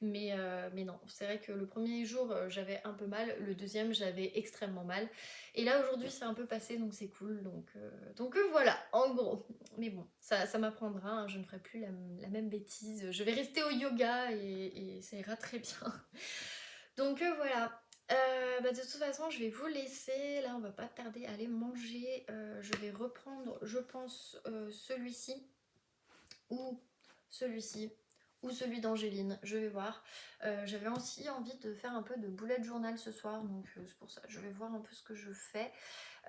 Mais non, c'est vrai que le premier jour j'avais un peu mal, le deuxième j'avais extrêmement mal. Et là aujourd'hui c'est un peu passé donc c'est cool. Donc voilà, en gros. Mais bon, ça m'apprendra, hein, je ne ferai plus la même bêtise. Je vais rester au yoga et ça ira très bien. Donc voilà. Bah, de toute façon je vais vous laisser, là on va pas tarder à aller manger. Je vais reprendre je pense celui-ci ou celui-ci ou celui d'Angéline, je vais voir. J'avais aussi envie de faire un peu de bullet journal ce soir, donc c'est pour ça, je vais voir un peu ce que je fais.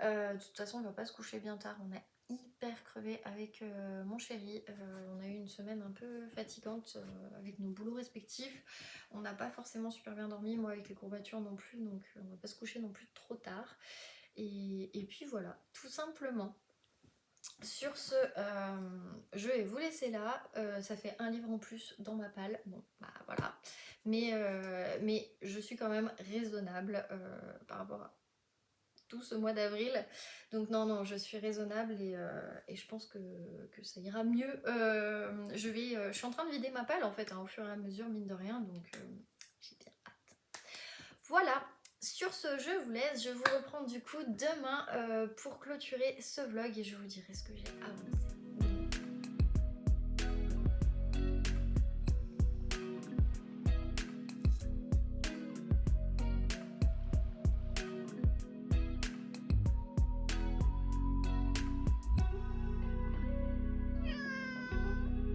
De toute façon on va pas se coucher bien tard, on est hyper crevé avec mon chéri. On a eu une semaine un peu fatigante avec nos boulots respectifs. On n'a pas forcément super bien dormi, moi avec les courbatures non plus, donc on va pas se coucher non plus trop tard. Et puis voilà, tout simplement. Sur ce, je vais vous laisser là. Ça fait un livre en plus dans ma palle. Bon, bah voilà. Mais je suis quand même raisonnable par rapport à tout ce mois d'avril. Donc non, je suis raisonnable et je pense que ça ira mieux. Je suis en train de vider ma palle en fait, hein, au fur et à mesure, mine de rien. Donc j'ai bien hâte. Voilà. Sur ce, je vous laisse. Je vous reprends du coup demain pour clôturer ce vlog et je vous dirai ce que j'ai avancé.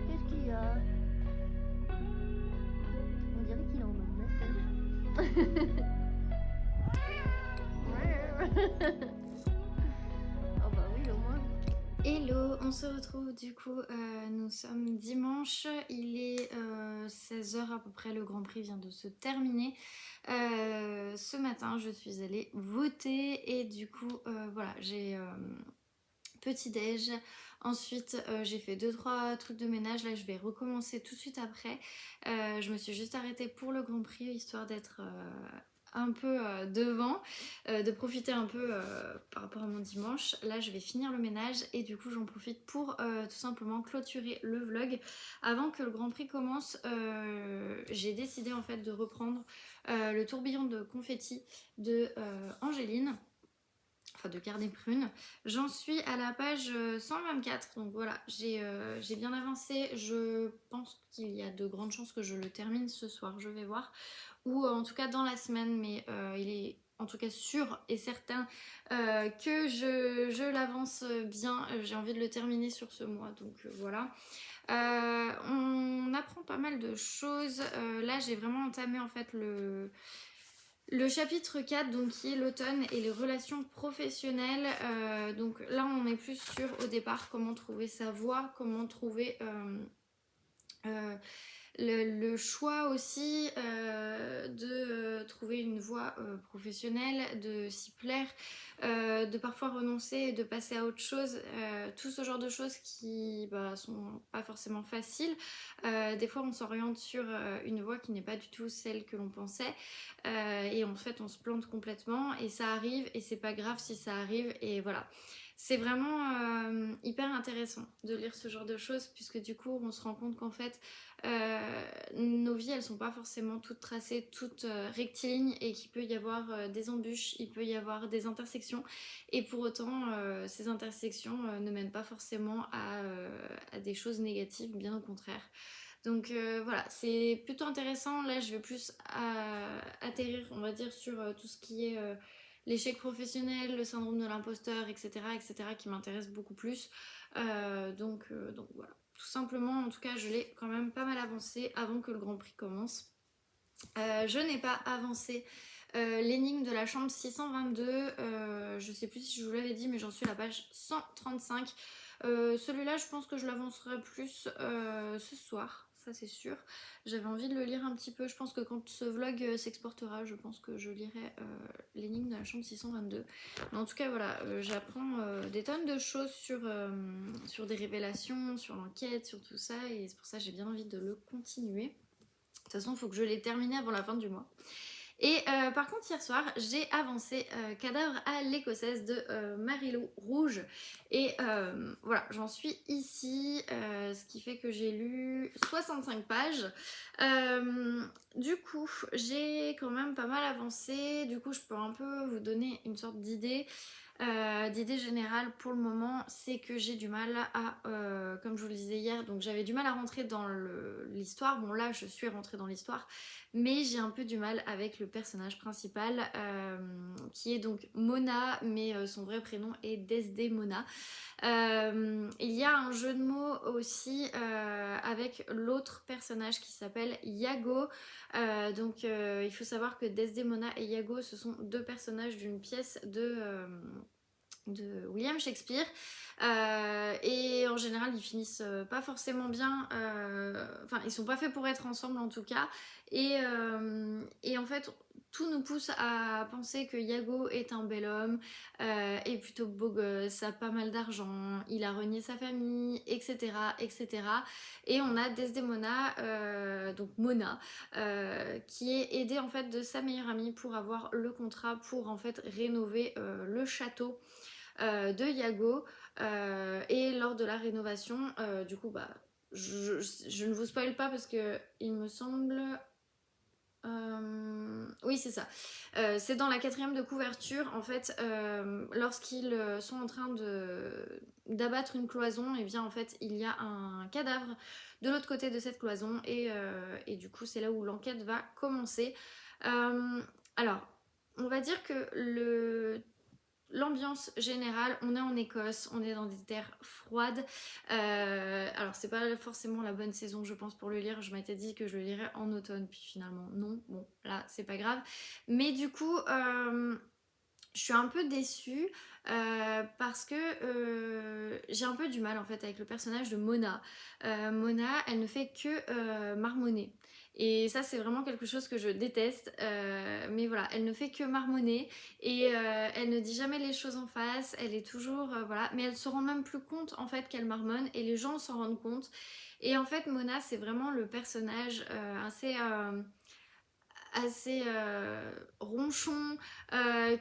Qu'est-ce qu'il y a? On dirait qu'il est en mode massage. Oh bah oui, au moins. Hello, on se retrouve du coup, nous sommes dimanche, il est 16h à peu près, le Grand Prix vient de se terminer. Ce matin je suis allée voter et du coup voilà, j'ai petit déj. Ensuite, j'ai fait 2-3 trucs de ménage. Là, je vais recommencer tout de suite après. Je me suis juste arrêtée pour le Grand Prix, histoire d'être un peu devant, de profiter un peu par rapport à mon dimanche. Là, je vais finir le ménage et du coup, j'en profite pour tout simplement clôturer le vlog. Avant que le Grand Prix commence, j'ai décidé en fait de reprendre le tourbillon de confetti de Angéline, enfin de Garder Prune. J'en suis à la page 124, donc voilà, j'ai bien avancé. Je pense qu'il y a de grandes chances que je le termine ce soir, je vais voir, ou en tout cas dans la semaine, mais il est en tout cas sûr et certain que je l'avance bien. J'ai envie de le terminer sur ce mois, donc voilà. On apprend pas mal de choses. Là, j'ai vraiment entamé en fait le chapitre 4, donc qui est l'automne et les relations professionnelles. Donc là, on est plus sur, au départ, comment trouver sa voie, comment trouver le choix aussi de trouver une voie professionnelle, de s'y plaire, de parfois renoncer et de passer à autre chose. Tout ce genre de choses qui sont pas forcément faciles. Des fois, on s'oriente sur une voie qui n'est pas du tout celle que l'on pensait. Et en fait, on se plante complètement. Et ça arrive, et c'est pas grave si ça arrive. Et voilà. C'est vraiment hyper intéressant de lire ce genre de choses, puisque du coup, on se rend compte qu'en fait, nos vies, elles sont pas forcément toutes tracées, toutes rectilignes, et qu'il peut y avoir des embûches, il peut y avoir des intersections, et pour autant, ces intersections ne mènent pas forcément à des choses négatives, bien au contraire. Donc voilà, c'est plutôt intéressant. Là, je vais plus atterrir, on va dire, sur tout ce qui est l'échec professionnel, le syndrome de l'imposteur, etc., etc., qui m'intéresse beaucoup plus. Donc voilà. Tout simplement, en tout cas, je l'ai quand même pas mal avancé avant que le Grand Prix commence. Je n'ai pas avancé l'énigme de la chambre 622. Je sais plus si je vous l'avais dit, mais j'en suis à la page 135. Celui-là, je pense que je l'avancerai plus ce soir. Ça c'est sûr. J'avais envie de le lire un petit peu. Je pense que quand ce vlog s'exportera, je pense que je lirai l'énigme de la chambre 622. Mais en tout cas, voilà, j'apprends des tonnes de choses sur des révélations, sur l'enquête, sur tout ça. Et c'est pour ça que j'ai bien envie de le continuer. De toute façon, il faut que je l'ai terminé avant la fin du mois. Et par contre, hier soir, j'ai avancé Cadavre à l'écossaise de Marie-Lou Rouge. Et voilà, j'en suis ici, ce qui fait que j'ai lu 65 pages. Du coup, j'ai quand même pas mal avancé. Du coup, je peux un peu vous donner une sorte d'idée. D'idée générale pour le moment, c'est que j'ai du mal à, comme je vous le disais hier, donc j'avais du mal à rentrer dans l'histoire. Bon là, je suis rentrée dans l'histoire, mais j'ai un peu du mal avec le personnage principal, qui est donc Mona, mais son vrai prénom est Desdemona. Il y a un jeu de mots aussi avec l'autre personnage qui s'appelle Iago. Donc il faut savoir que Desdemona et Iago, ce sont deux personnages d'une pièce de William Shakespeare, et en général ils finissent pas forcément bien, enfin ils sont pas faits pour être ensemble en tout cas, et en fait tout nous pousse à penser que Iago est un bel homme, est plutôt beau gosse, a pas mal d'argent, il a renié sa famille, etc., etc. Et on a Desdemona, donc Mona, qui est aidée en fait de sa meilleure amie pour avoir le contrat pour en fait rénover le château de Iago. Et lors de la rénovation, du coup, je ne vous spoil pas parce que il me semble. Oui, c'est ça. C'est dans la 4e de couverture. En fait, lorsqu'ils sont en train d'abattre une cloison, et bien en fait, il y a un cadavre de l'autre côté de cette cloison, et du coup, c'est là où l'enquête va commencer. Alors, on va dire que l'ambiance générale, on est en Écosse, on est dans des terres froides. Alors c'est pas forcément la bonne saison, je pense, pour le lire. Je m'étais dit que je le lirais en automne, puis finalement non. Bon, là c'est pas grave. Mais du coup, je suis un peu déçue parce que j'ai un peu du mal en fait avec le personnage de Mona. Mona, elle ne fait que marmonner. Et ça, c'est vraiment quelque chose que je déteste. Mais voilà, elle ne fait que marmonner et elle ne dit jamais les choses en face. Elle est toujours, voilà. Mais elle se rend même plus compte en fait qu'elle marmonne et les gens s'en rendent compte. Et en fait, Mona, c'est vraiment le personnage assez ronchon,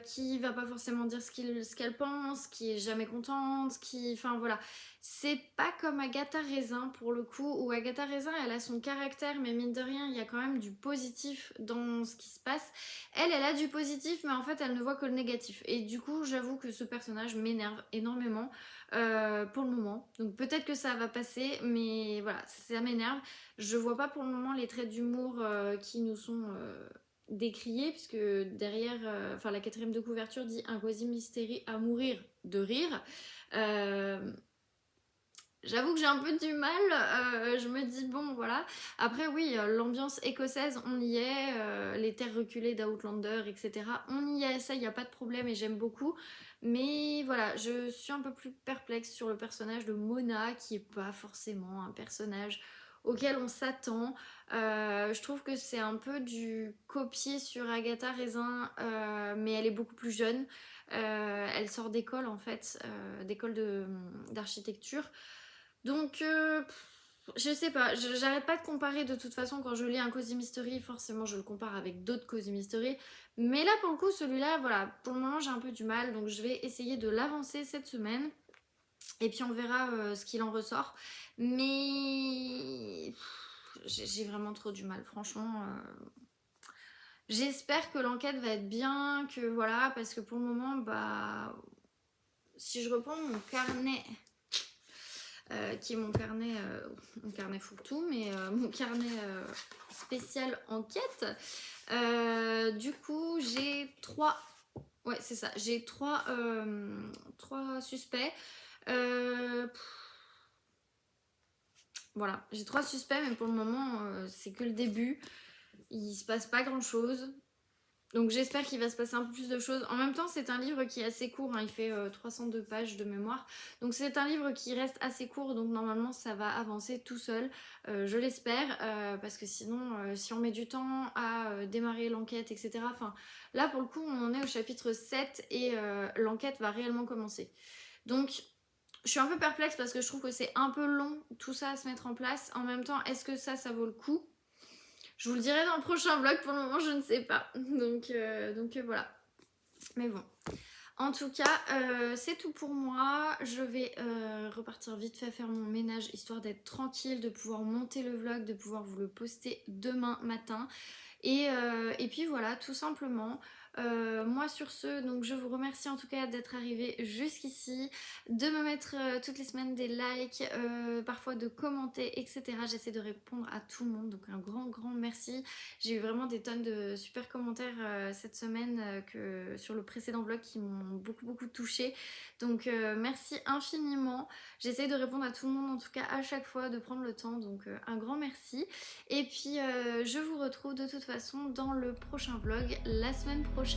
qui va pas forcément dire ce qu'elle pense, qui est jamais contente, qui... Enfin voilà. C'est pas comme Agatha Raisin pour le coup, où Agatha Raisin, elle a son caractère, mais mine de rien, il y a quand même du positif dans ce qui se passe. Elle a du positif, mais en fait, elle ne voit que le négatif. Et du coup, j'avoue que ce personnage m'énerve énormément pour le moment. Donc peut-être que ça va passer, mais voilà, ça m'énerve. Je vois pas pour le moment les traits d'humour qui nous sont décriés, puisque derrière, enfin la quatrième de couverture dit un cosy mystery à mourir de rire. J'avoue que j'ai un peu du mal, je me dis bon voilà. Après oui, l'ambiance écossaise, on y est, les terres reculées d'Outlander, etc. On y est, ça, il n'y a pas de problème et j'aime beaucoup. Mais voilà, je suis un peu plus perplexe sur le personnage de Mona, qui est pas forcément un personnage auquel on s'attend. Je trouve que c'est un peu du copier sur Agatha Raisin, mais elle est beaucoup plus jeune. Elle sort d'école en fait, d'école d'architecture. Donc, je sais pas, j'arrête pas de comparer de toute façon quand je lis un Cozy Mystery, forcément je le compare avec d'autres Cozy Mystery. Mais là pour le coup, celui-là, voilà, pour le moment j'ai un peu du mal, donc je vais essayer de l'avancer cette semaine. Et puis on verra ce qu'il en ressort. Mais j'ai vraiment trop du mal, franchement. J'espère que l'enquête va être bien, que voilà, parce que pour le moment, bah, si je reprends mon carnet qui est mon carnet fourre-tout, mais mon carnet spécial enquête. Du coup, j'ai trois. Ouais, c'est ça. J'ai trois suspects. Voilà, j'ai trois suspects, mais pour le moment, c'est que le début. Il se passe pas grand-chose. Donc j'espère qu'il va se passer un peu plus de choses. En même temps, c'est un livre qui est assez court, hein, il fait 302 pages de mémoire. Donc c'est un livre qui reste assez court, donc normalement ça va avancer tout seul, je l'espère, parce que sinon, si on met du temps à démarrer l'enquête, etc. Enfin, là pour le coup, on en est au chapitre 7 et l'enquête va réellement commencer. Donc je suis un peu perplexe parce que je trouve que c'est un peu long tout ça à se mettre en place. En même temps, est-ce que ça vaut le coup ? Je vous le dirai dans le prochain vlog, pour le moment je ne sais pas. Donc voilà. Mais bon. En tout cas, c'est tout pour moi. Je vais repartir vite fait faire mon ménage, histoire d'être tranquille, de pouvoir monter le vlog, de pouvoir vous le poster demain matin. Et puis voilà, tout simplement. Moi sur ce, donc je vous remercie en tout cas d'être arrivé jusqu'ici, de me mettre toutes les semaines des likes, parfois de commenter, etc. J'essaie de répondre à tout le monde, donc un grand merci. J'ai eu vraiment des tonnes de super commentaires cette semaine sur le précédent vlog qui m'ont beaucoup touchée. Donc merci infiniment. J'essaie de répondre à tout le monde en tout cas à chaque fois, de prendre le temps, donc un grand merci. Et puis je vous retrouve de toute façon dans le prochain vlog la semaine prochaine.